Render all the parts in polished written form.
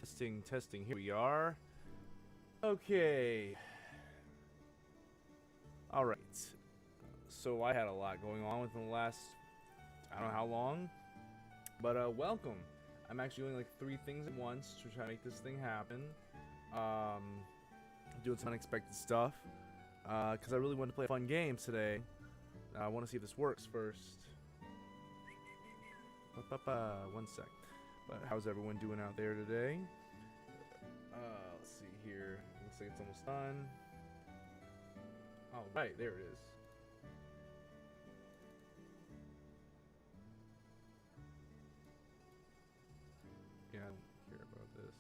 Testing, testing. Here we are. Okay. All right. So I had a lot going on within the last, I don't know how long, but welcome. I'm actually doing like 3 things at once to try to make this thing happen. Doing some unexpected stuff because I really wanted to play a fun game today. I want to see if this works first. One sec. But how's everyone doing out there today? Let's see here. Looks like it's almost done. All right, there it is. Yeah, I don't care about this.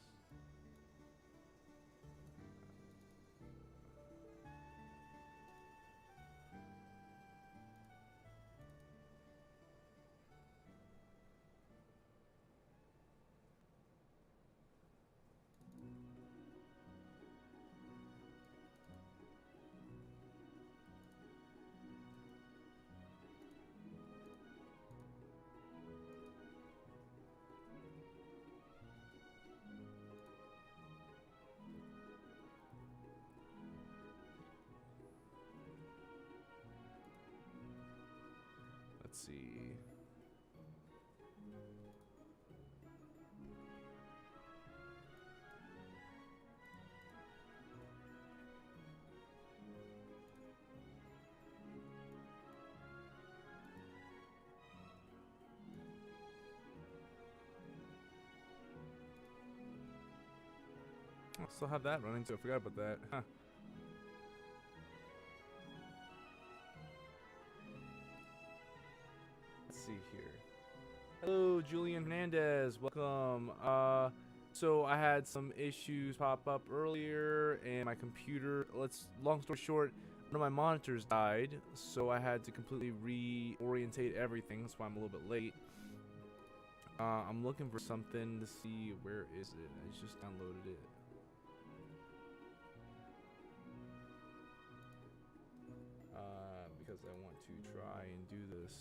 Let's see. I still have that running, so I forgot about that. Huh. Let's see here. Hello, Julian Hernandez. Welcome. So I had some issues pop up earlier, and my computer. Long story short, one of my monitors died, so I had to completely reorientate everything. That's why I'm a little bit late. I'm looking for something to see where is it. I just downloaded it. Because I want to try and do this.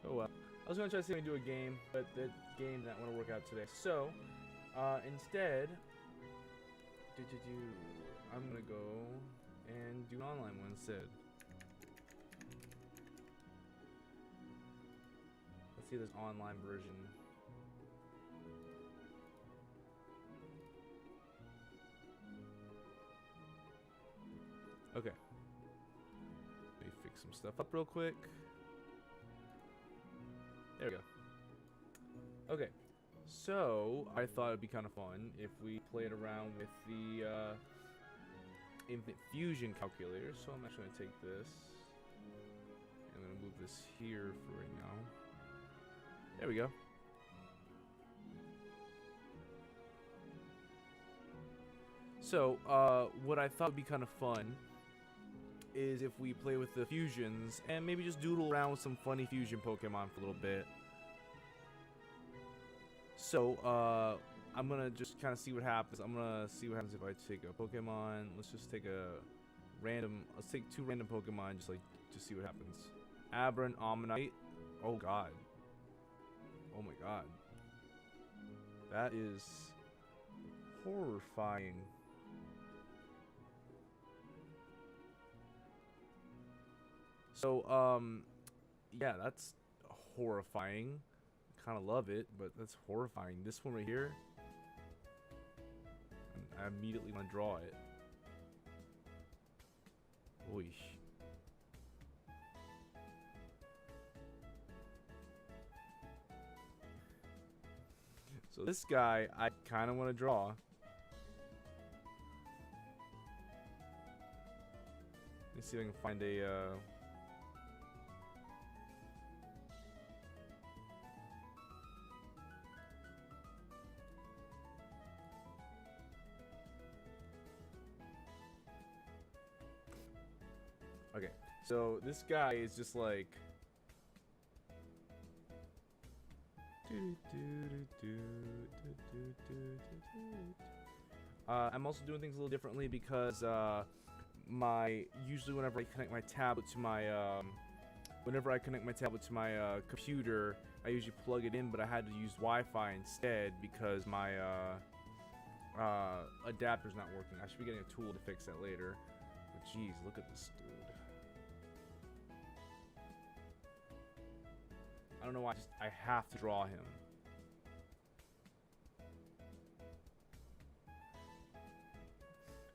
Oh well. I was gonna try to see if I can do a game, but the game didn't want to work out today. So, instead, I'm gonna go and do an online one instead. Let's see this online version. Okay. Let me fix some stuff up real quick. There we go. Okay. So, I thought it'd be kind of fun if we played around with the Infinite Fusion calculator. So I'm actually going to take this. I'm going to move this here for right now. There we go. So, what I thought would be kind of fun is if we play with the fusions and maybe just doodle around with some funny fusion Pokemon for a little bit. So, I'm gonna just kind of see what happens. I'm gonna see what happens if I take a Pokemon. Let's just take let's take 2 random Pokemon, just see what happens. Abra, Omanyte. Oh god. Oh my god. That is horrifying. So, yeah, that's horrifying. Kind of love it, but that's horrifying. This one right here, I immediately want to draw it. Oy. So this guy, I kind of want to draw. Let me see if I can find a Okay, so this guy is just like I'm also doing things a little differently because usually whenever I connect my tablet to my computer, I usually plug it in, but I had to use Wi-Fi instead because my adapter's not working. I should be getting a tool to fix that later. But jeez, look at this dude. I don't know why. I have to draw him.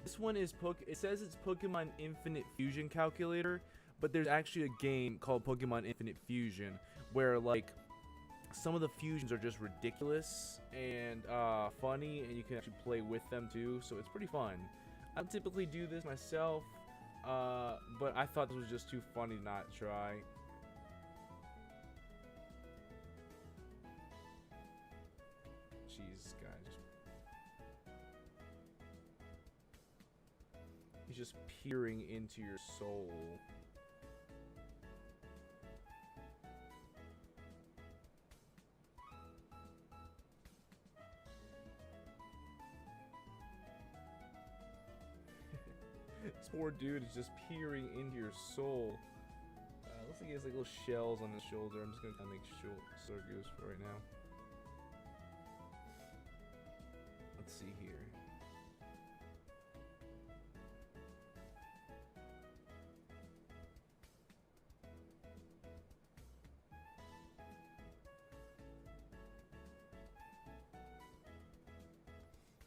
This one is it says it's Pokemon Infinite Fusion Calculator, but there's actually a game called Pokemon Infinite Fusion where like some of the fusions are just ridiculous and funny, and you can actually play with them too, so it's pretty fun. I don't typically do this myself, but I thought this was just too funny to not try. Jeez, guys. He's just peering into your soul. This poor dude is just peering into your soul. Looks like he has like little shells on his shoulder. I'm just gonna kind of make sure Sorgoose for right now. Let's see here.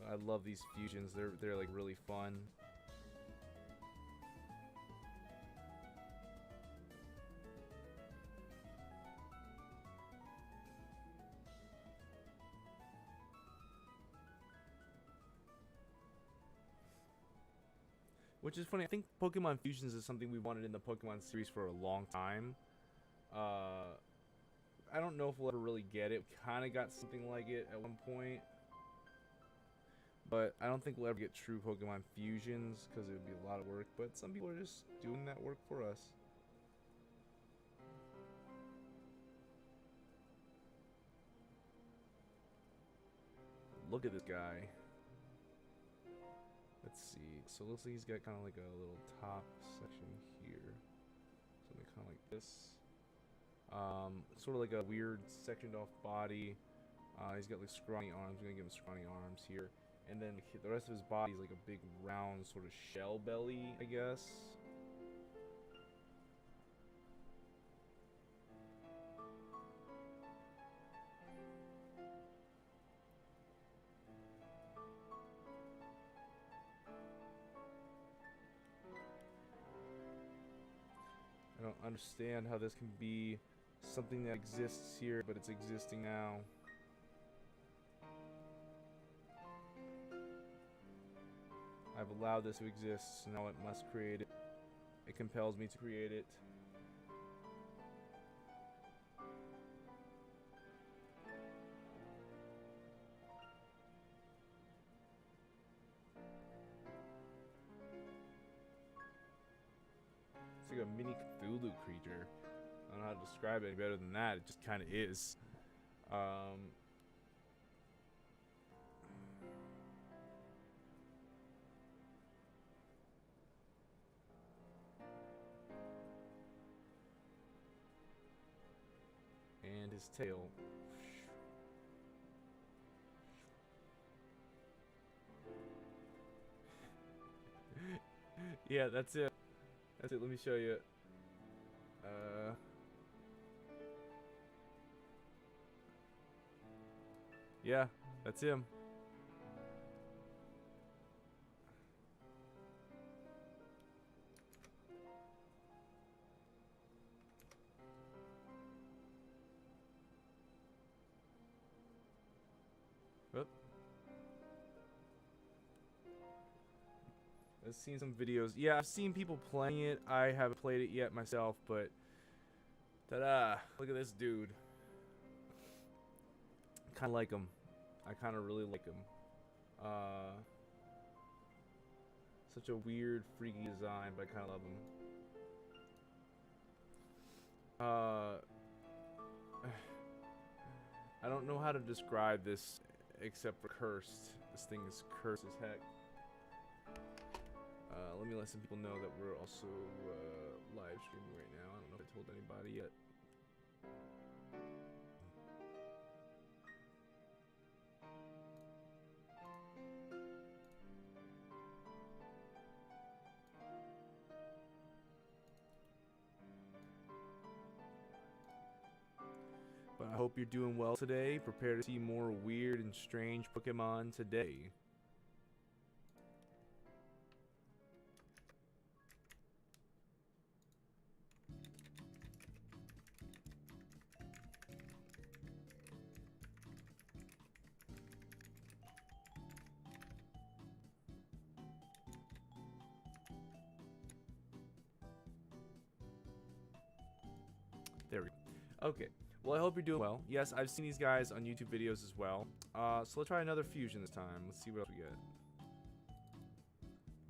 I love these fusions. They're like really fun. Which is funny. I think Pokemon Fusions is something we wanted in the Pokemon series for a long time. I don't know if we'll ever really get it. We kind of got something like it at one point. But I don't think we'll ever get true Pokemon Fusions because it would be a lot of work. But some people are just doing that work for us. Look at this guy. Let's see. So it looks like he's got kind of like a little top section here. Something kind of like this. Sort of like a weird sectioned off body. He's got like scrawny arms. I'm gonna give him scrawny arms here. And then the rest of his body is like a big round sort of shell belly, I guess. I don't understand how this can be something that exists here, but it's existing now. I've allowed this to exist, so now it must create it. It compels me to create it. It's like a mini Cthulhu creature. I don't know how to describe it any better than that. It just kind of is. And his tail. Yeah, that's it. That's it. Let me show you. Yeah, that's him. Whoop. I've seen some videos. Yeah, I've seen people playing it. I haven't played it yet myself, but ta-da! Look at this dude. Kind of like him. I kind of really like him. Such a weird, freaky design, but I kind of love him. I don't know how to describe this except for cursed. This thing is cursed as heck. Let me let some people know that we're also live streaming right now. I don't know if I told anybody yet. But I hope you're doing well today. Prepare to see more weird and strange Pokemon today. There we go. Okay. Well, I hope you're doing well. Yes, I've seen these guys on YouTube videos as well. So let's try another fusion this time. Let's see what else we get.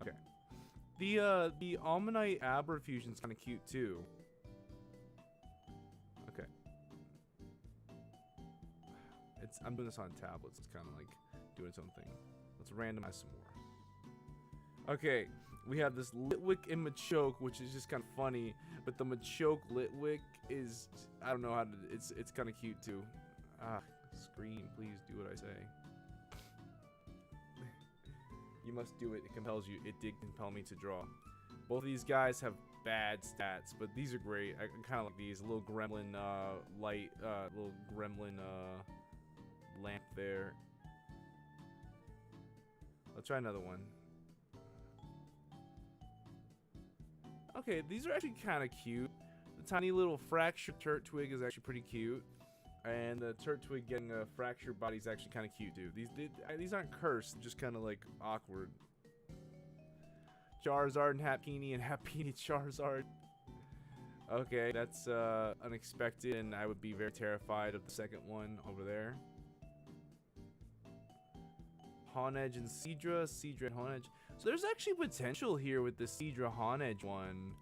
Okay. The Almanite Abra fusion's kind of cute too. Okay. I'm doing this on tablets. It's kind of like doing its own thing. Let's randomize some more. Okay. We have this Litwick and Machoke, which is just kind of funny, but the Machoke Litwick is, I don't know how to, it's kind of cute too. Ah, screen, please do what I say. You must do it, it compels you. It did compel me to draw. Both of these guys have bad stats, but these are great. I kind of like these. A little gremlin light, little gremlin lamp there. Let's try another one. Okay, these are actually kind of cute. The tiny little fractured Turtwig is actually pretty cute. And the Turtwig getting a fractured body is actually kind of cute, too. These aren't cursed, just kind of like awkward. Charizard and Happiny and Happiny Charizard. Okay, that's unexpected, and I would be very terrified of the second one over there. Honedge and Seadra, Seadra and Honedge. So there's actually potential here with the Seadra Honedge one.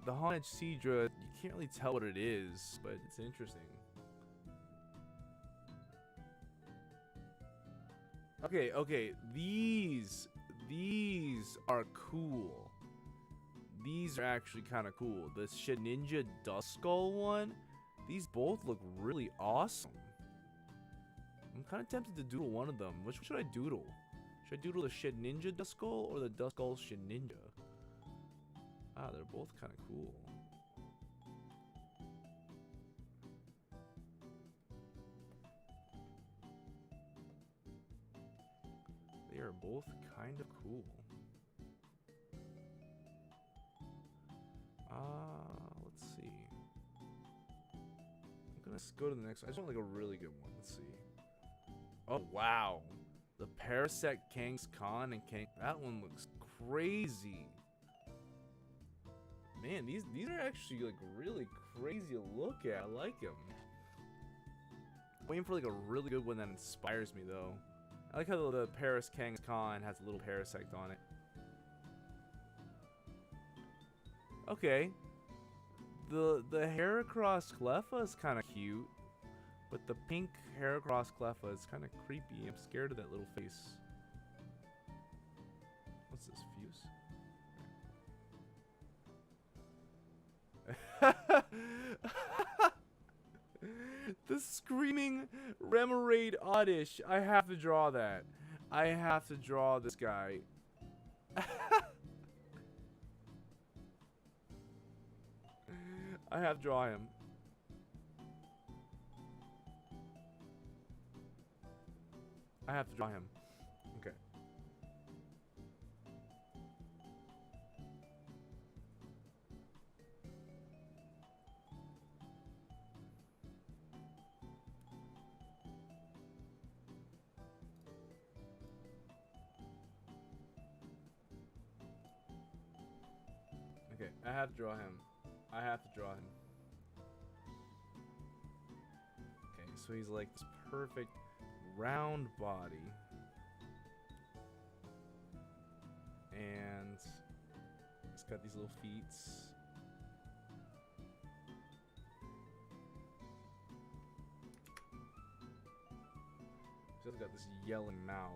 The Honedge Seadra, you can't really tell what it is, but it's interesting. Okay, these are cool. These are actually kind of cool. The Shedinja Duskull one, these both look really awesome. I'm kind of tempted to doodle one of them. Which should I doodle? Should I doodle the Shedinja Duskull or the Duskull Shedinja? Ah, they're both kind of cool. They are both kind of cool. Let's see. I'm gonna go to the next one. I just want like a really good one. Let's see. Oh wow, the Parasect Kangaskhan and Kang. That one looks crazy. Man, these are actually like really crazy to look at. I like them. Waiting for like a really good one that inspires me though. I like how the Paris Kangaskhan has a little Parasect on it. Okay. The Heracross Cleffa is kind of cute, but the pink Heracross Cleffa is kind of creepy. I'm scared of that little face. What's this, Fuse? The screaming Remoraid Oddish. I have to draw that. I have to draw this guy. I have to draw him. I have to draw him. Okay. Okay, I have to draw him. I have to draw him. Okay, so he's like this perfect round body. And he's got these little feet. Just got this yelling mouth.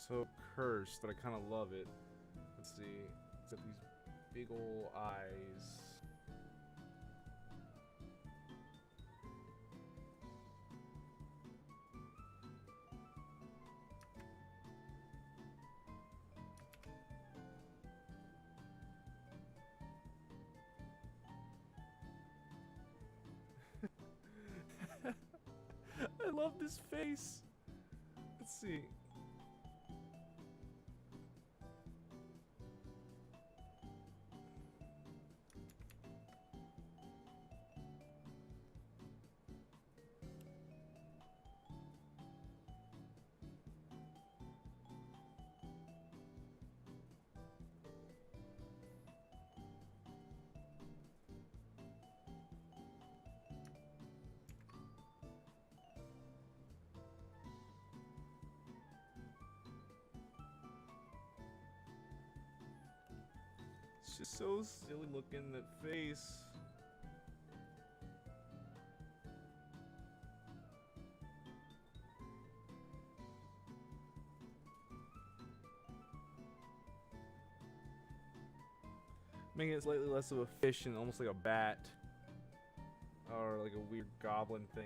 So cursed, but I kind of love it. Let's see. It's got these big ol' eyes. I love this face. Let's see. It's just so silly looking, that face. Making it slightly less of a fish and almost like a bat. Or like a weird goblin thing.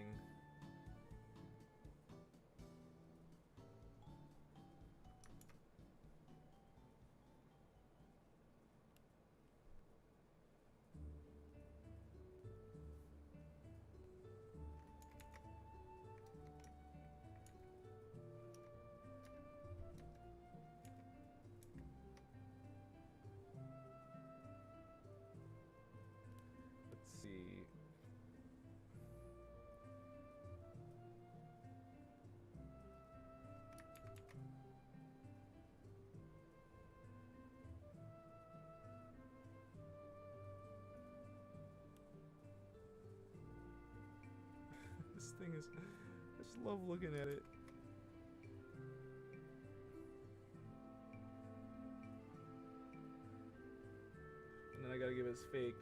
Let's see. This thing is, I just love looking at it. And then I gotta give it fake.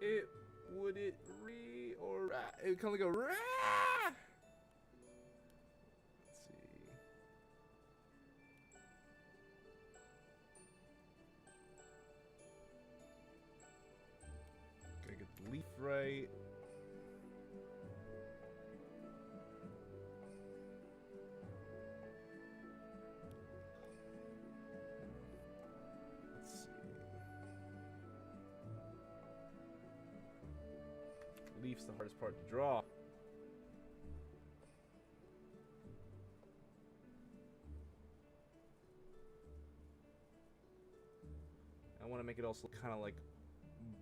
It would it re or rah? It would kind of like a rah. Let's see. Gotta get the leaf right. Leaf's the hardest part to draw. I want to make it also kind of like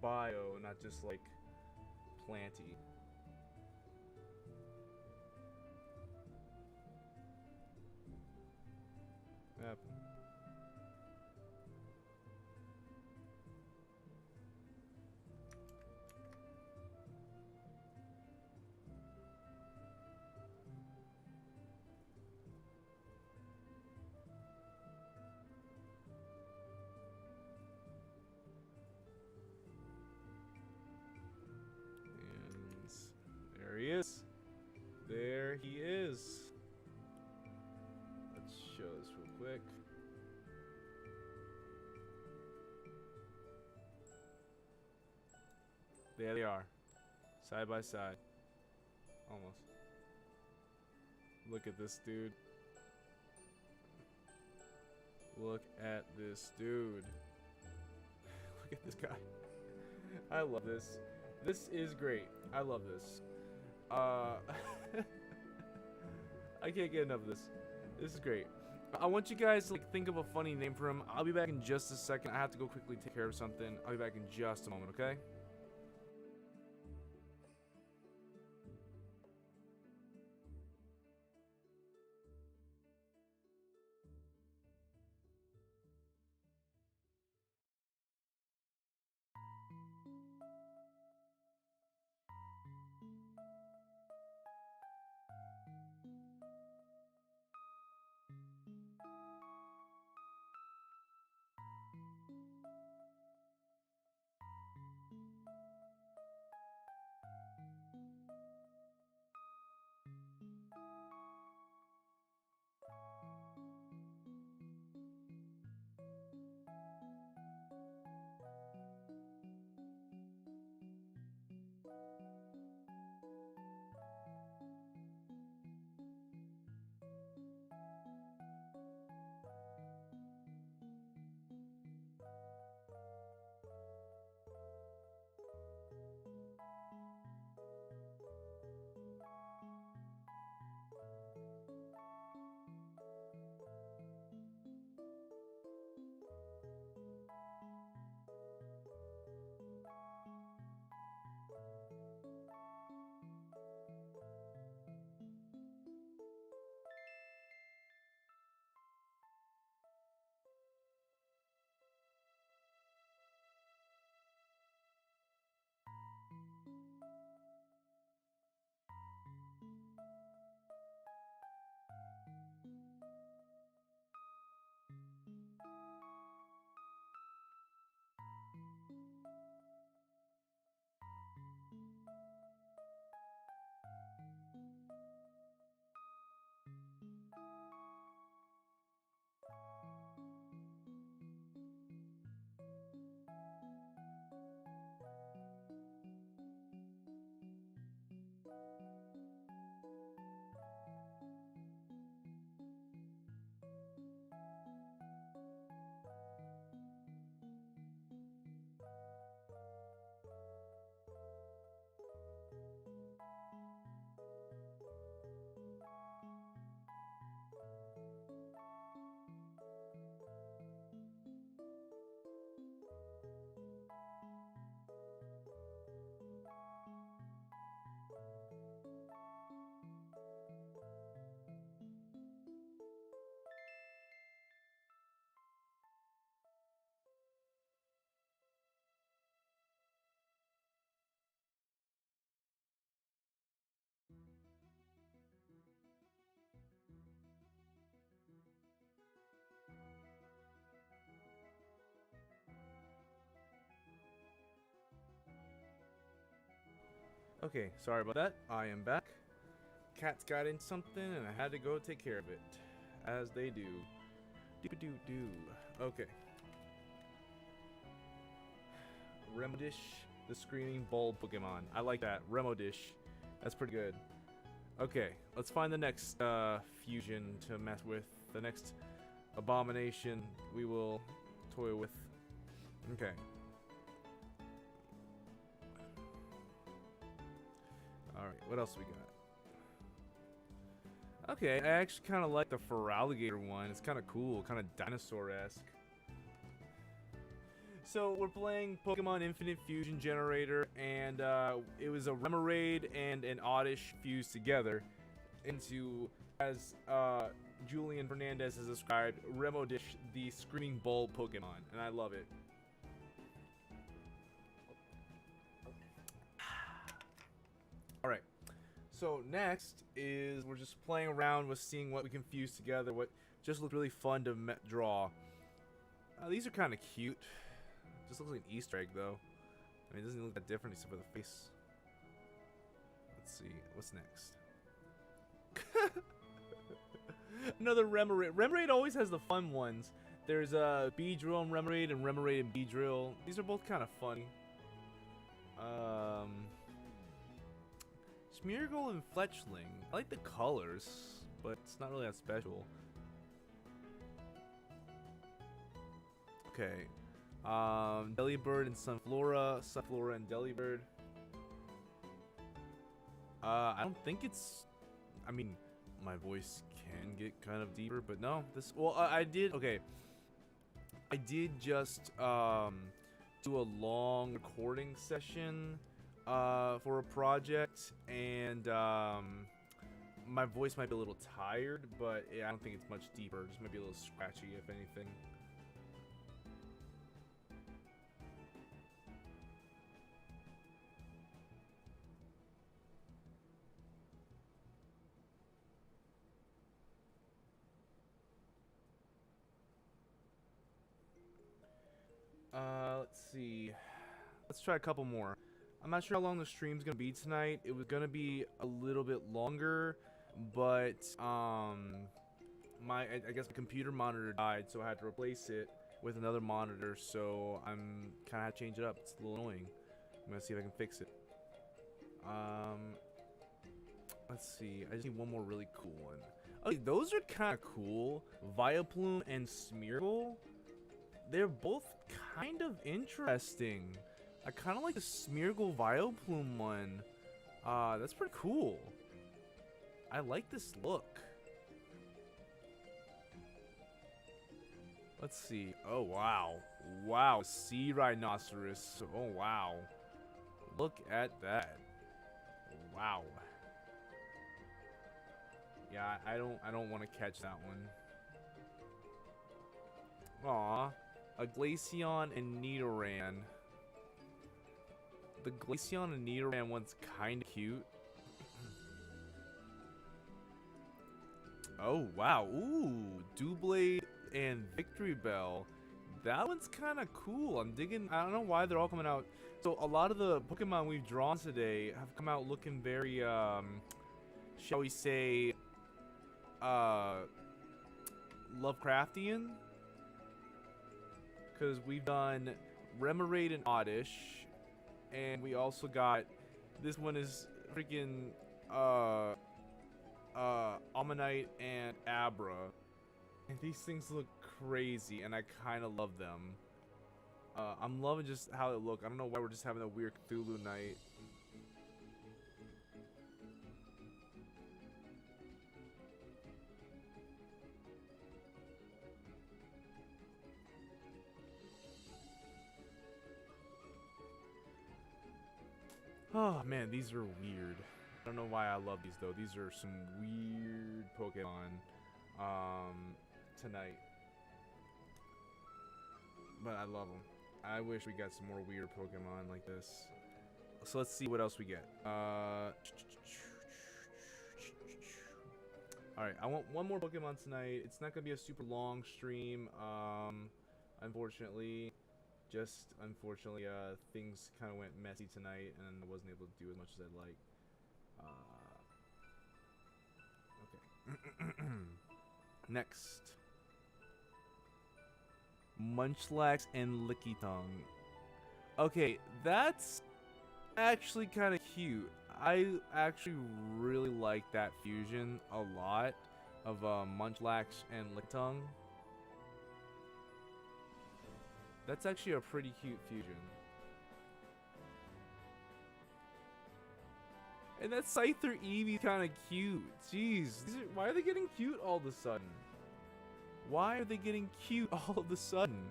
bio, not just like planty. Yep. There he is. There he is. Let's show this real quick. There they are. Side by side. Almost. Look at this dude. Look at this dude. Look at this guy. I love this. This is great. I love this. I can't get enough of this. This is great. I want you guys to like think of a funny name for him. I'll be back in just a second. I have to go quickly take care of something. I'll be back in just a moment, okay? Okay, sorry about that. I am back. Cats got in something and I had to go take care of it. As they do. Doo-doo-doo. Okay. Remodish, the screaming bulb Pokemon. I like that. Remodish. That's pretty good. Okay, let's find the next fusion to mess with. The next abomination we will toy with. Okay. Alright, what else we got? Okay, I actually kind of like the Feraligatr one. It's kind of cool, kind of dinosaur-esque. So we're playing Pokemon Infinite Fusion Generator, and it was a Remoraid and an Oddish fused together into, as Julian Fernandez has described, Remodish, the Screaming Bulb Pokemon, and I love it. Alright, so next is we're just playing around with seeing what we can fuse together, what just looked really fun to draw. These are kind of cute. Just looks like an Easter egg, though. I mean, it doesn't look that different except for the face. Let's see. What's next? Another Remoraid. Remoraid always has the fun ones. There's Beedrill and Remoraid and Remoraid and Beedrill. These are both kind of funny. Smeargle and Fletchling. I like the colors, but it's not really that special. Okay. Delibird and Sunflora and Delibird. I don't think it's... I mean, my voice can get kind of deeper, but no, this, well, I did, okay. I did just, do a long recording session, for a project, and, my voice might be a little tired, but I don't think it's much deeper. It just might be a little scratchy, if anything. Let's see. Let's try a couple more. I'm not sure how long the stream's gonna be tonight. It was gonna be a little bit longer, but I guess my computer monitor died, so I had to replace it with another monitor. So I'm kind of had to change it up. It's a little annoying. I'm gonna see if I can fix it. Let's see. I just need one more really cool one. Okay, those are kind of cool. Vileplume and Smeargle. They're both kind of interesting. I kind of like the Smeargle Vileplume one. That's pretty cool. I like this look. Let's see. Oh, wow. Wow, sea rhinoceros. Oh, wow. Look at that. Wow. Yeah, I don't want to catch that one. Aw. A Glaceon and Nidoran. The Glaceon and Nidoran one's kind of cute. Oh, wow. Ooh, Doublade and Victory Bell. That one's kind of cool. I'm digging. I don't know why they're all coming out. So a lot of the Pokemon we've drawn today have come out looking very, shall we say, Lovecraftian. Because we've done Remoraid and Oddish. And we also got, this one is freaking, Ammonite and Abra. And these things look crazy, and I kind of love them. I'm loving just how they look. I don't know why we're just having a weird Cthulhu night. Oh man, these are weird. I don't know why I love these though. These are some weird Pokemon tonight. But I love them. I wish we got some more weird Pokemon like this. So let's see what else we get. Alright, I want one more Pokemon tonight. It's not gonna be a super long stream, unfortunately. Just unfortunately, things kind of went messy tonight, and I wasn't able to do as much as I'd like. Okay. Next, Munchlax and Lickitung. Okay, that's actually kind of cute. I actually really like that fusion a lot of Munchlax and Lickitung. That's actually a pretty cute fusion. And that Scyther Eevee's kind of cute. Jeez, why are they getting cute all of a sudden? Why are they getting cute all of a sudden?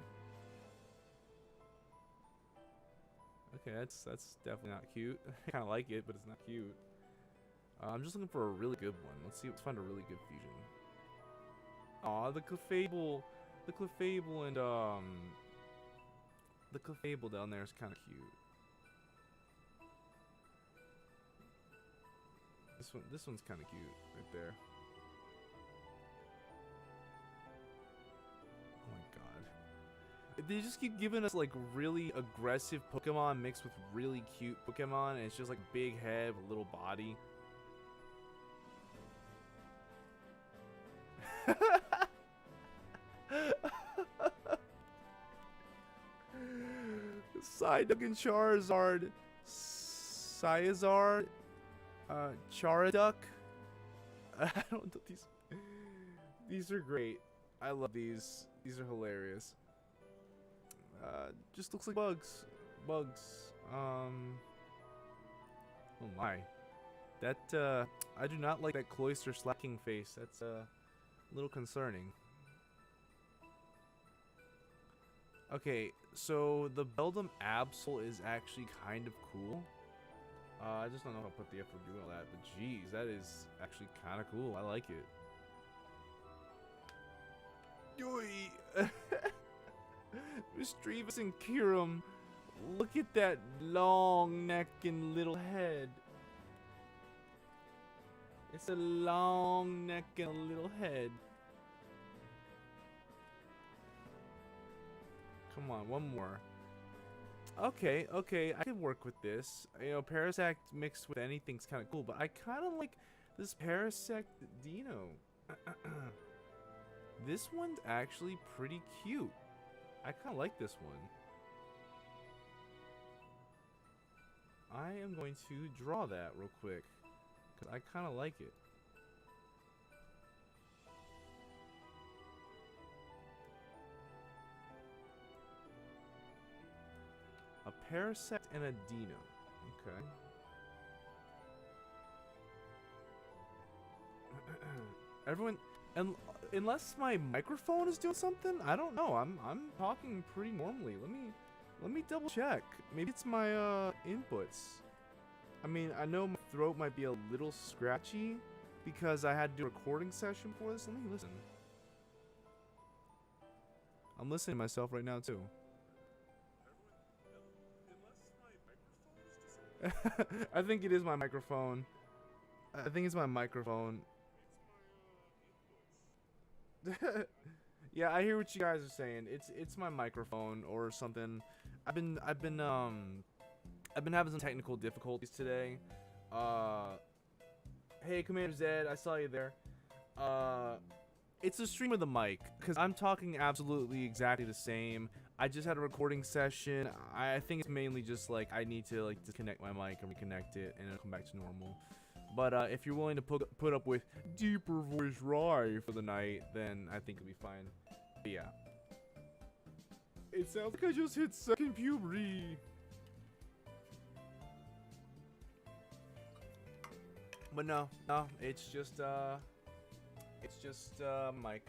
Okay, that's definitely not cute. I kind of like it, but it's not cute. I'm just looking for a really good one. Let's find a really good fusion. Aw, the Clefable and the Clefable down there is kind of cute. This one's kind of cute right there. Oh my god. They just keep giving us like really aggressive Pokemon mixed with really cute Pokemon, and it's just like big head with little body. Psyduck and Charizard. Cyazard. Charaduck. I don't know these. These are great. I love these. These are hilarious. Just looks like bugs. Bugs. Oh my. That I do not like that cloister slacking face. That's a little concerning. Okay, so the Beldum Absol is actually kind of cool. I just don't know if I'll put the effort doing all that, but geez, that is actually kind of cool. I like it. Yoi! Mischievous and Kirim, look at that long neck and little head. It's a long neck and a little head. Come on, one more. Okay, okay, I can work with this. You know, Parasect mixed with anything's kind of cool, but I kind of like this Parasect Dino. This one's actually pretty cute. I kind of like this one. I am going to draw that real quick, because I kind of like it. A Parasect and a Dino. Okay. Everyone, and unless my microphone is doing something, I don't know. I'm talking pretty normally. Let me double check. Maybe it's my inputs. I mean, I know my throat might be a little scratchy because I had to do a recording session for this. Let me listen. I'm listening to myself right now too. I think it is my microphone. I think it's my microphone. Yeah, I hear what you guys are saying. It's my microphone or something. I've been having some technical difficulties today. Hey Commander Zed, I saw you there. It's the stream of the mic because I'm talking absolutely exactly the same. I just had a recording session. I think it's mainly just like I need to like disconnect my mic and reconnect it, and it'll come back to normal. But if you're willing to put up with deeper voice Rye for the night, then I think it'll be fine. But yeah. It sounds like I just hit second puberty. But no, it's just mic.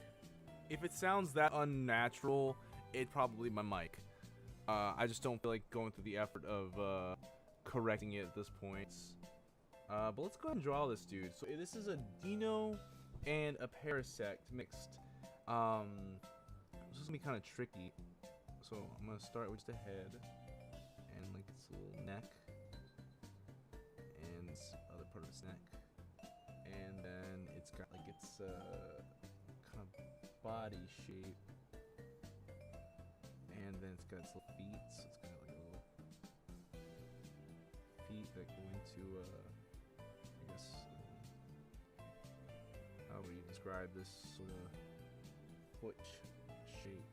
If it sounds that unnatural, it's probably my mic. I just don't feel like going through the effort of correcting it at this point. But let's go ahead and draw this dude. So this is a Dino and a Parasect mixed. This is gonna be kind of tricky. So I'm gonna start with the head and like its little neck and other part of its neck, and then it's got like its kind of body shape, and then it's got its little feet. So it's got like little feet that go into I guess however you describe this sort of foot shape.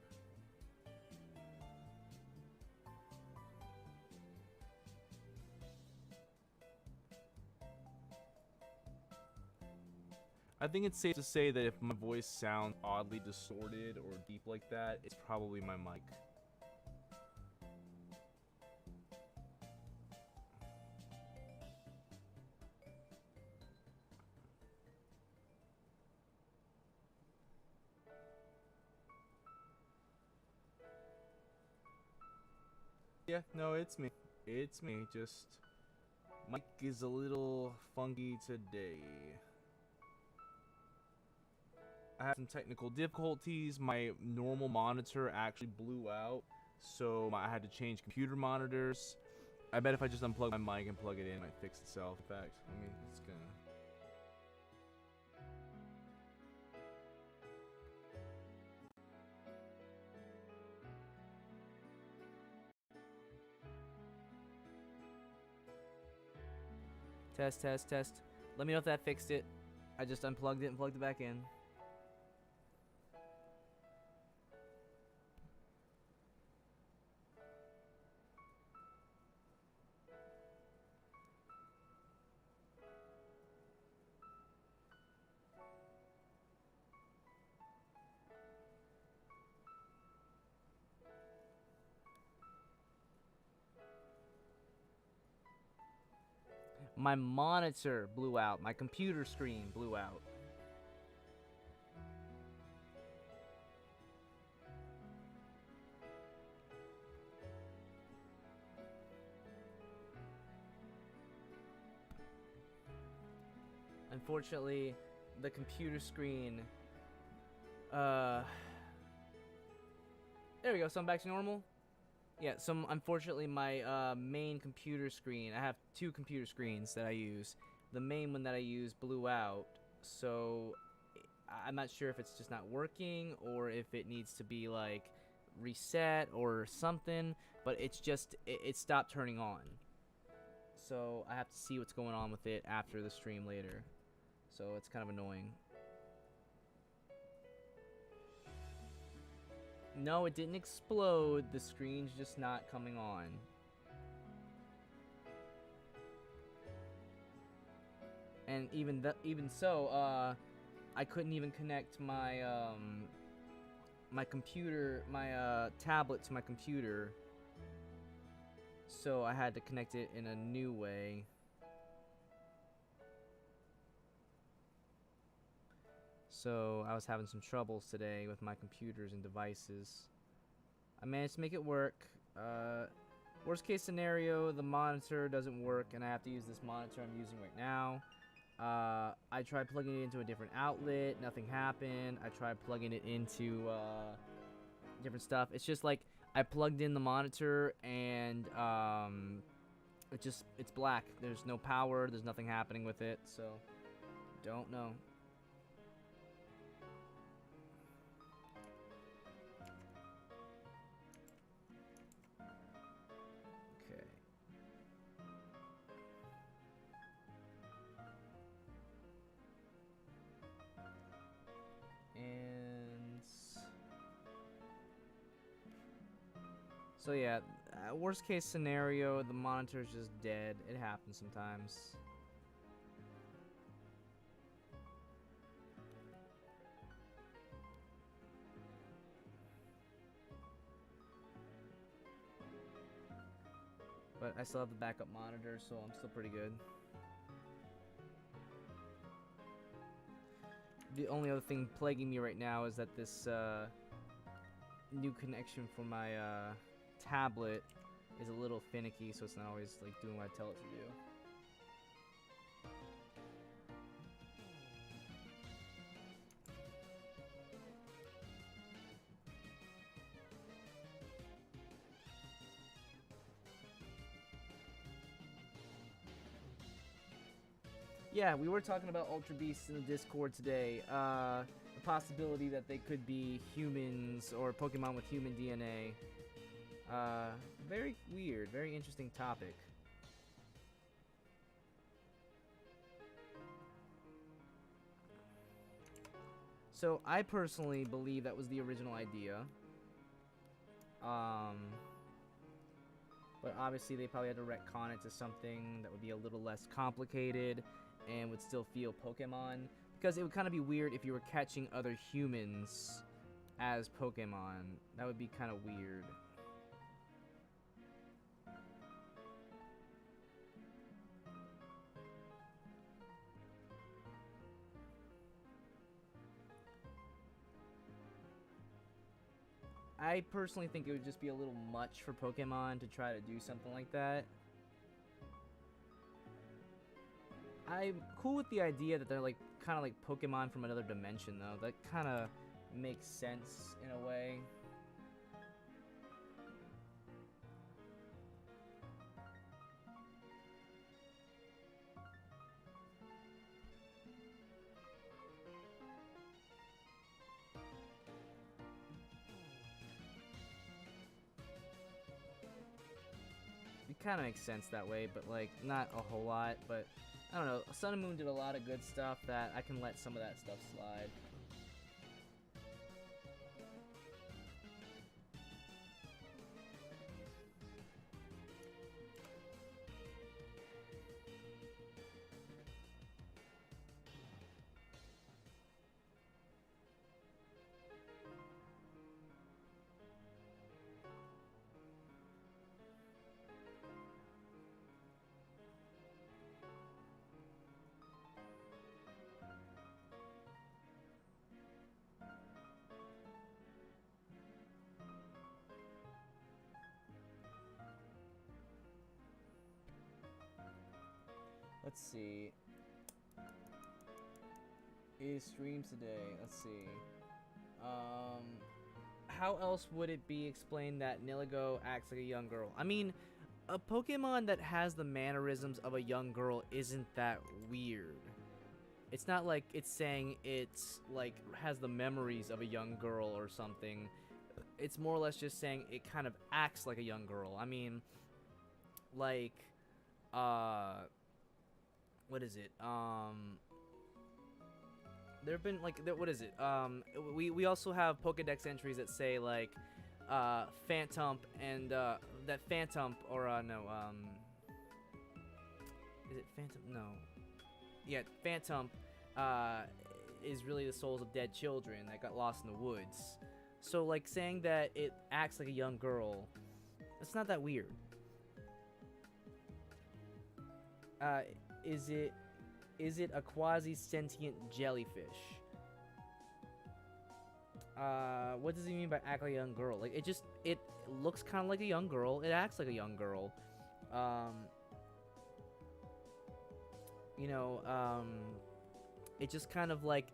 I think it's safe to say that if my voice sounds oddly distorted or deep like that, it's probably my mic. Yeah, no, it's me. It's me, just mic is a little funky today. I had some technical difficulties. My normal monitor actually blew out, so I had to change computer monitors. I bet if I just unplug my mic and plug it in, it might fix itself. In fact, I mean, it's gonna. Test, test, test. Let me know if that fixed it. I just unplugged it and plugged it back in. my monitor blew out. My computer screen blew out. Unfortunately, the computer screen, there we go, so I'm back to normal. Yeah, so unfortunately my main computer screen, I have two computer screens that I use. The main one that I use blew out, so I'm not sure if it's just not working or if it needs to be like reset or something, but it's just, it stopped turning on. So I have to see what's going on with it after the stream later. So it's kind of annoying. No, it didn't explode. The screen's just not coming on. And even so, I couldn't even connect my my computer, my tablet to my computer. So I had to connect it in a new way. So I was having some troubles today with my computers and devices. I managed to make it work. Worst case scenario, the monitor doesn't work and I have to use this monitor I'm using right now. I tried plugging it into a different outlet, nothing happened. I tried plugging it into different stuff. It's just like I plugged in the monitor and it's black. There's no power, there's nothing happening with it, so don't know. So yeah, worst case scenario, the monitor's just dead. It happens sometimes. But I still have the backup monitor, so I'm still pretty good. The only other thing plaguing me right now is that this new connection for my tablet is a little finicky, so it's not always like doing what I tell it to do. Yeah, we were talking about Ultra Beasts in the Discord today. The possibility that they could be humans or Pokemon with human DNA. Very weird, very interesting topic. So I personally believe that was the original idea. But obviously they probably had to retcon it to something that would be a little less complicated and would still feel Pokemon. Because it would kind of be weird if you were catching other humans as Pokemon. That would be kind of weird. I personally think it would just be a little much for Pokemon to try to do something like that. I'm cool with the idea that they're like kind of like Pokemon from another dimension, though. That kind of makes sense in a way. It kind of makes sense that way, but like not a whole lot. But I don't know. Sun and Moon did a lot of good stuff that I can let some of that stuff slide. Let's see. Is streams today. Let's see. How else would it be explained that Nilligo acts like a young girl? I mean, a Pokemon that has the mannerisms of a young girl isn't that weird. It's not like it's saying it's like has the memories of a young girl or something. It's more or less just saying it kind of acts like a young girl. I mean, like, what is it? There have been like, what is it? We also have Pokedex entries that say like, Phantump and that Phantump or no, is it Phantump? No. Yeah, Phantump is really the souls of dead children that got lost in the woods. So like saying that it acts like a young girl, it's not that weird. Is it a quasi-sentient jellyfish? What does he mean by act like a young girl? Like, it looks kind of like a young girl. It acts like a young girl. It just kind of like,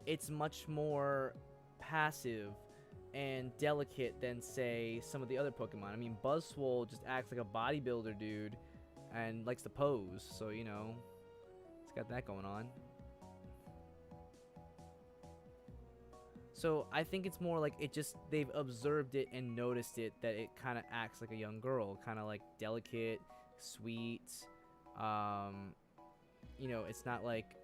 it's much more passive and delicate than, say, some of the other Pokemon. I mean, Buzzwole just acts like a bodybuilder dude and likes to pose, so, you know, it's got that going on. So I think it's more like they've observed it and noticed it, that it kind of acts like a young girl, kind of like delicate, sweet. It's not like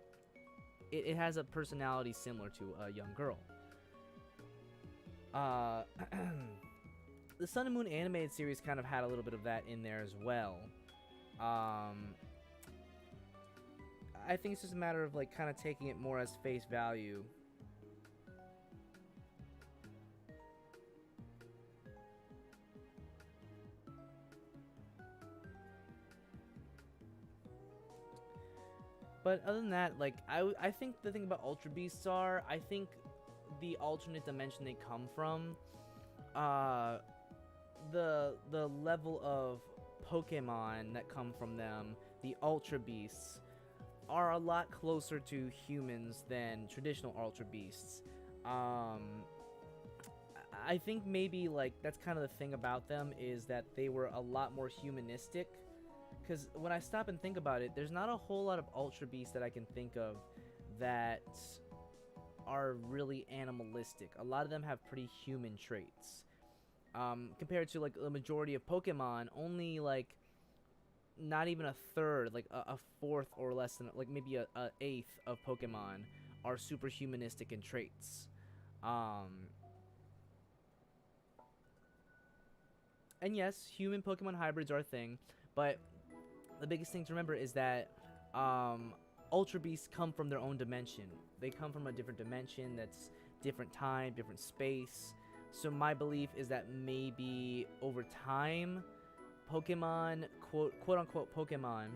it has a personality similar to a young girl. The Sun and Moon animated series kind of had a little bit of that in there as well. I think it's just a matter of like kind of taking it more as face value. But other than that, like, I think the thing about Ultra Beasts are, I think the alternate dimension they come from, the level of Pokemon that come from them, the Ultra Beasts, are a lot closer to humans than traditional Ultra Beasts. I think maybe, like, that's kind of the thing about them, is that they were a lot more humanistic. Because when I stop and think about it, there's not a whole lot of Ultra Beasts that I can think of that are really animalistic. A lot of them have pretty human traits. Compared to, like, the majority of Pokemon, only, like, not even a third, like, a fourth or less than, like, maybe a eighth of Pokemon are super humanistic in traits. And yes, human Pokemon hybrids are a thing, but the biggest thing to remember is that Ultra Beasts come from their own dimension. They come from a different dimension that's different time, different space. So my belief is that maybe over time, Pokemon, quote-unquote Pokemon,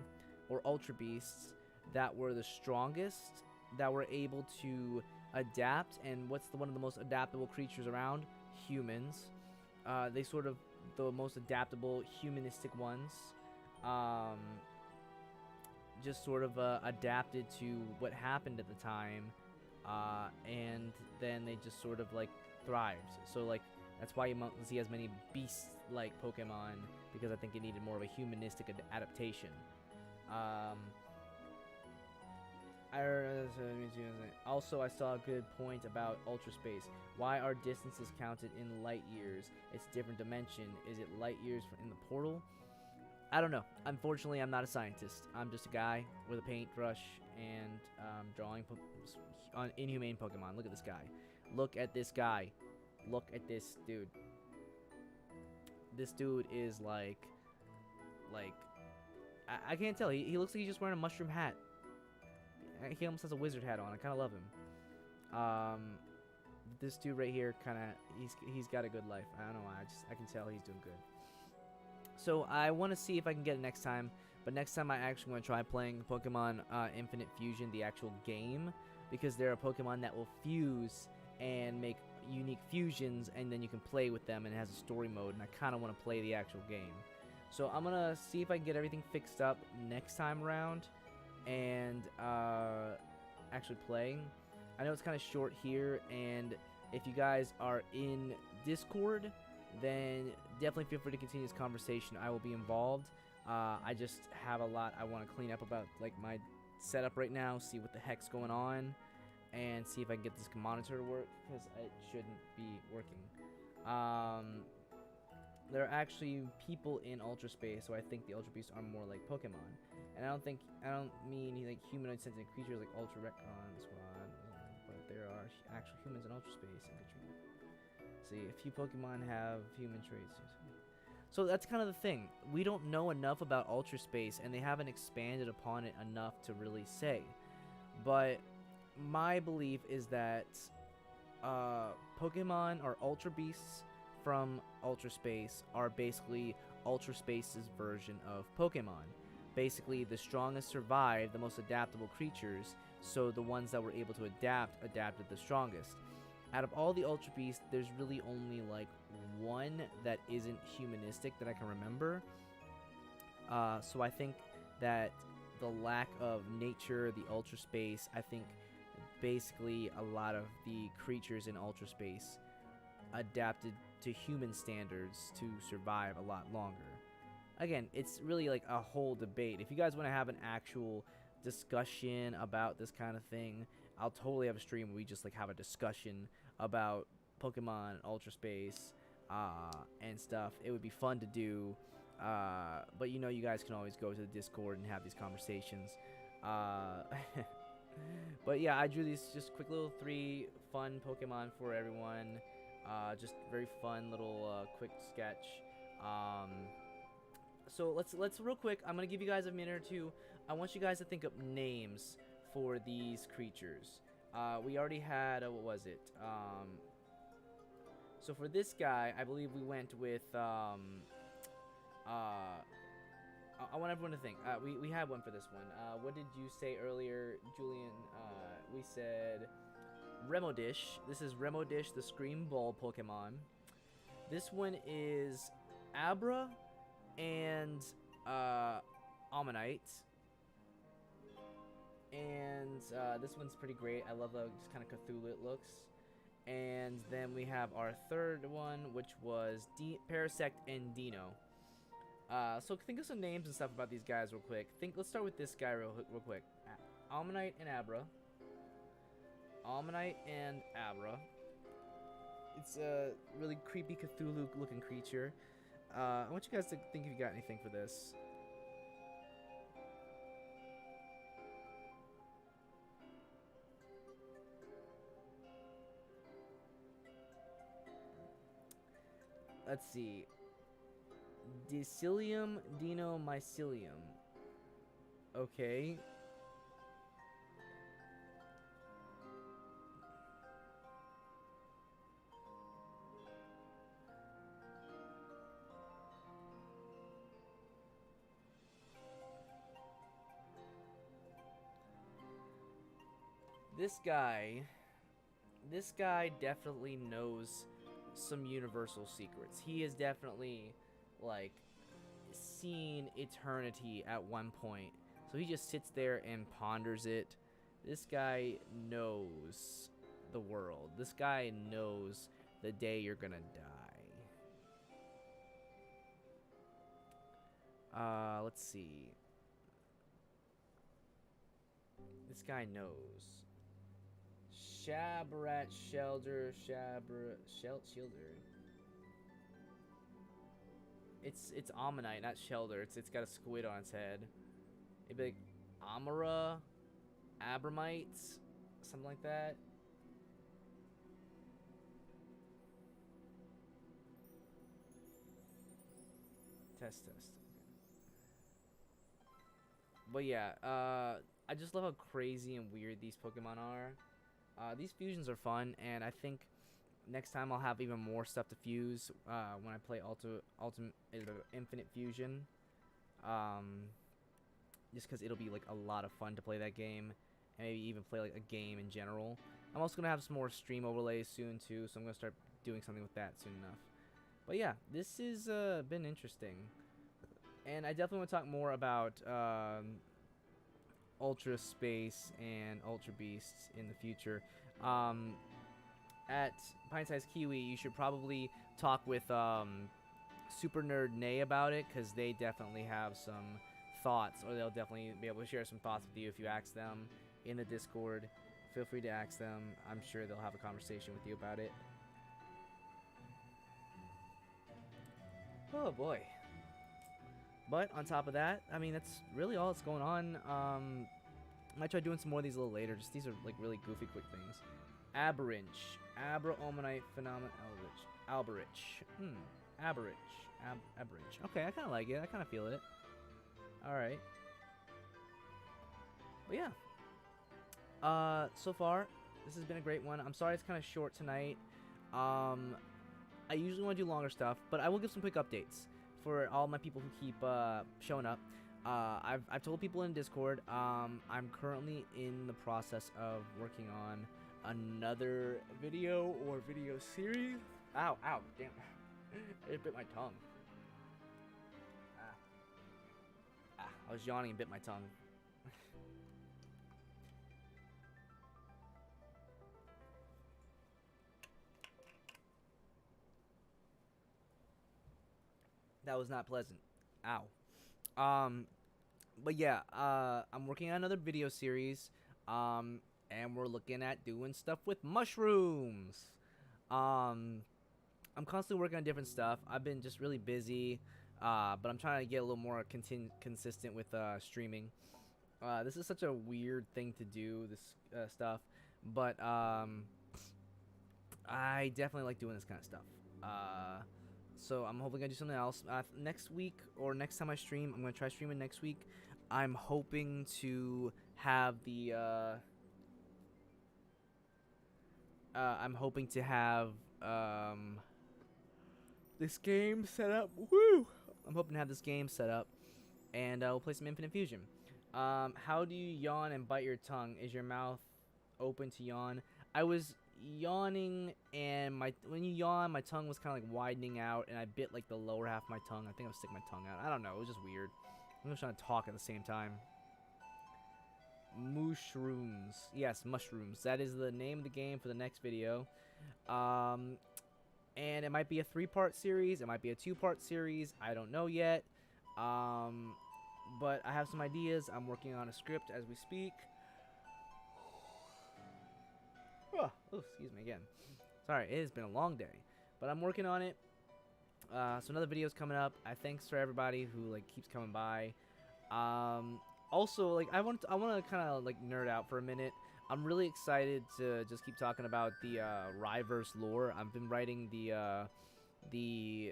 or Ultra Beasts that were the strongest, that were able to adapt, and what's one of the most adaptable creatures around? Humans. They sort of the most adaptable humanistic ones. Just sort of adapted to what happened at the time, and then they just sort of like thrived. So like that's why you might see as many beast-like Pokemon, because I think it needed more of a humanistic adaptation. Also, I saw a good point about Ultra Space. Why are distances counted in light years? It's different dimension. Is it light years in the portal? I don't know. Unfortunately, I'm not a scientist. I'm just a guy with a paintbrush and drawing on inhumane Pokemon. Look at this guy. Look at this guy. Look at this dude. This dude is like I can't tell. He looks like he's just wearing a mushroom hat. He almost has a wizard hat on. I kind of love him. This dude right here, kind of, he's got a good life. I don't know why. I can tell he's doing good. So I want to see if I can get it next time. But next time I actually want to try playing Pokemon Infinite Fusion, the actual game, because there are Pokemon that will fuse and make unique fusions, and then you can play with them, and it has a story mode, and I kind of want to play the actual game. So I'm going to see if I can get everything fixed up next time around, and actually play. I know it's kind of short here, and if you guys are in Discord, then definitely feel free to continue this conversation. I will be involved. I just have a lot I want to clean up about like my setup right now, see what the heck's going on, and see if I can get this monitor to work, because it shouldn't be working. There are actually people in Ultra Space, so I think the Ultra Beasts are more like Pokemon. And I don't mean like humanoid sentient creatures like Ultra Recon Squad, but there are actual humans in Ultra Space and good treatment. See, a few Pokemon have human traits. So that's kind of the thing. We don't know enough about Ultra Space, and they haven't expanded upon it enough to really say. But my belief is that Pokemon or Ultra Beasts from Ultra Space are basically Ultra Space's version of Pokemon. Basically, the strongest survive, the most adaptable creatures, so the ones that were able to adapted the strongest. Out of all the Ultra Beasts, there's really only like one that isn't humanistic that I can remember. So I think that the lack of nature, the Ultra Space, I think basically a lot of the creatures in Ultra Space adapted to human standards to survive a lot longer. Again, it's really like a whole debate. If you guys want to have an actual discussion about this kind of thing, I'll totally have a stream where we just like have a discussion about Pokemon, Ultra Space, and stuff. It would be fun to do. But you know, you guys can always go to the Discord and have these conversations. But yeah, I drew these just quick little 3 fun Pokemon for everyone. Just very fun little quick sketch. So let's real quick. I'm gonna give you guys a minute or two. I want you guys to think up names for these creatures. We already had what was it? So for this guy, I believe we went with I want everyone to think. We had one for this one. What did you say earlier, Julian? We said Remodish. This is Remodish, the Scream Ball Pokemon. This one is Abra and Ammonite. And this one's pretty great. I love how just kind of Cthulhu it looks. And then we have our third one, which was Parasect and Dino. So think of some names and stuff about these guys real quick. Let's start with this guy real quick. Ammonite and Abra. Ammonite and Abra. It's a really creepy Cthulhu-looking creature. I want you guys to think if you got anything for this. Let's see. Decilium Denomycelium. Okay. This guy definitely knows some universal secrets. He has definitely like seen eternity at one point, so he just sits there and ponders it. This guy knows the world. This guy knows the day you're gonna die. Let's see. This guy knows. Shabrat Shelder. It's Ammonite, not Shelder. It's got a squid on its head. It'd be like Amara, Abramite, something like that. Test. But yeah, I just love how crazy and weird these Pokemon are. These fusions are fun, and I think next time I'll have even more stuff to fuse when I play Infinite Fusion. Just because it'll be like a lot of fun to play that game, and maybe even play like a game in general. I'm also gonna have some more stream overlays soon too, so I'm gonna start doing something with that soon enough. But yeah, this has been interesting, and I definitely want to talk more about Ultra Space and Ultra Beasts in the future. At Pint Size Kiwi, you should probably talk with Super Nerd Nay about it, because they definitely have some thoughts, or they'll definitely be able to share some thoughts with you if you ask them in the Discord. Feel free to ask them. I'm sure they'll have a conversation with you about it. Oh boy. But on top of that, I mean, that's really all that's going on. I might try doing some more of these a little later. Just these are like really goofy quick things. Aberrinch. Abra-Omanite Phenomenon Alberich. Aberrich. Aberrich. Okay, I kind of like it. I kind of feel it. Alright. But yeah. So far, this has been a great one. I'm sorry it's kind of short tonight. I usually want to do longer stuff, but I will give some quick updates for all my people who keep showing up. I've told people in Discord, I'm currently in the process of working on another video or video series. Ow, damn. It bit my tongue. I was yawning and bit my tongue. That was not pleasant. Ow. But yeah, I'm working on another video series. And we're looking at doing stuff with mushrooms. I'm constantly working on different stuff. I've been just really busy, but I'm trying to get a little more consistent with streaming. This is such a weird thing to do, this stuff, but I definitely like doing this kind of stuff. So I'm hoping I do something else next week, or next time I stream. I'm gonna try streaming next week. I'm hoping to have the this game set up. Woo! I'm hoping to have this game set up, and we'll play some Infinite Fusion. How do you yawn and bite your tongue? Is your mouth open to yawn? I was yawning, and when you yawn, my tongue was kind of like widening out, and I bit like the lower half of my tongue. I think I was sticking my tongue out. I don't know. It was just weird. I'm just trying to talk at the same time. Mushrooms. Yes, mushrooms. That is the name of the game for the next video. And it might be a 3-part series. It might be a 2-part series. I don't know yet. But I have some ideas. I'm working on a script as we speak. Oh, excuse me again. Sorry, it has been a long day, but I'm working on it. So another video is coming up. Thanks for everybody who like keeps coming by. Also, like I want to kind of like nerd out for a minute. I'm really excited to just keep talking about the Ryverse lore. I've been writing the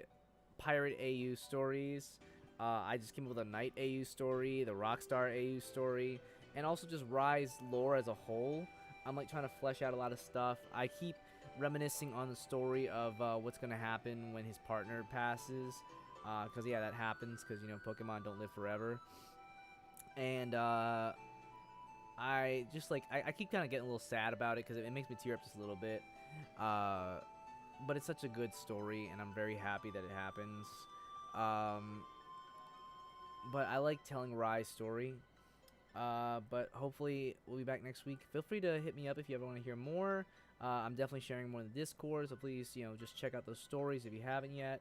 Pirate AU stories. I just came up with a Knight AU story, the Rockstar AU story, and also just Rise lore as a whole. I'm like trying to flesh out a lot of stuff. I keep reminiscing on the story of what's gonna happen when his partner passes, because yeah, that happens because you know Pokemon don't live forever. And I just like I keep kind of getting a little sad about it because it makes me tear up just a little bit. But it's such a good story, and I'm very happy that it happens. But I like telling Rye's story. But hopefully we'll be back next week. Feel free to hit me up if you ever want to hear more. I'm definitely sharing more in the Discord, so please, you know, just check out those stories if you haven't yet.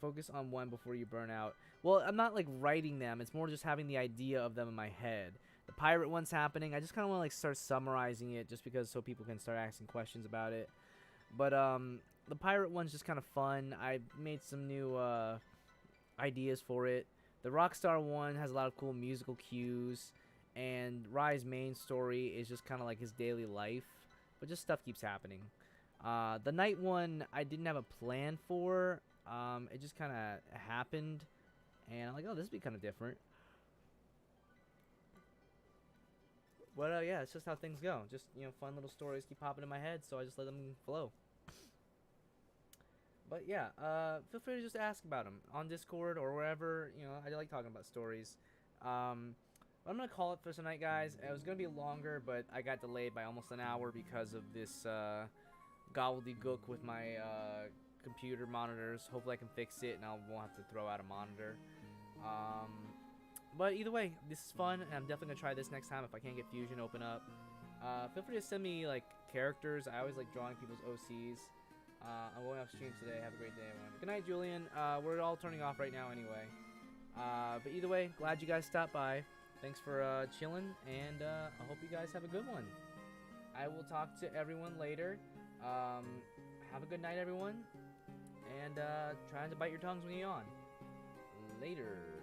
Focus on one before you burn out. Well, I'm not like writing them. It's more just having the idea of them in my head. The pirate one's happening. I just kind of want to like start summarizing it just because so people can start asking questions about it. But the pirate one's just kind of fun. I made some new ideas for it. The Rockstar one has a lot of cool musical cues, and Rye's main story is just kind of like his daily life, but just stuff keeps happening. The Knight one I didn't have a plan for. It just kind of happened, and I'm like, oh, this would be kind of different. But yeah, it's just how things go. Just, you know, fun little stories keep popping in my head, so I just let them flow. But yeah, feel free to just ask about them on Discord or wherever. You know, I like talking about stories. I'm gonna call it for tonight, guys. It was gonna be longer, but I got delayed by almost an hour because of this gobbledygook with my computer monitors. Hopefully I can fix it, and I won't have to throw out a monitor. But either way, this is fun, and I'm definitely gonna try this next time if I can't get Fusion open up. Feel free to send me like characters. I always like drawing people's OCs. I'm going off stream today. Have a great day, everyone. Good night, Julian. We're all turning off right now anyway. But either way, glad you guys stopped by. Thanks for chilling, and I hope you guys have a good one. I will talk to everyone later. Have a good night, everyone, and trying to bite your tongues when you yawn. Later.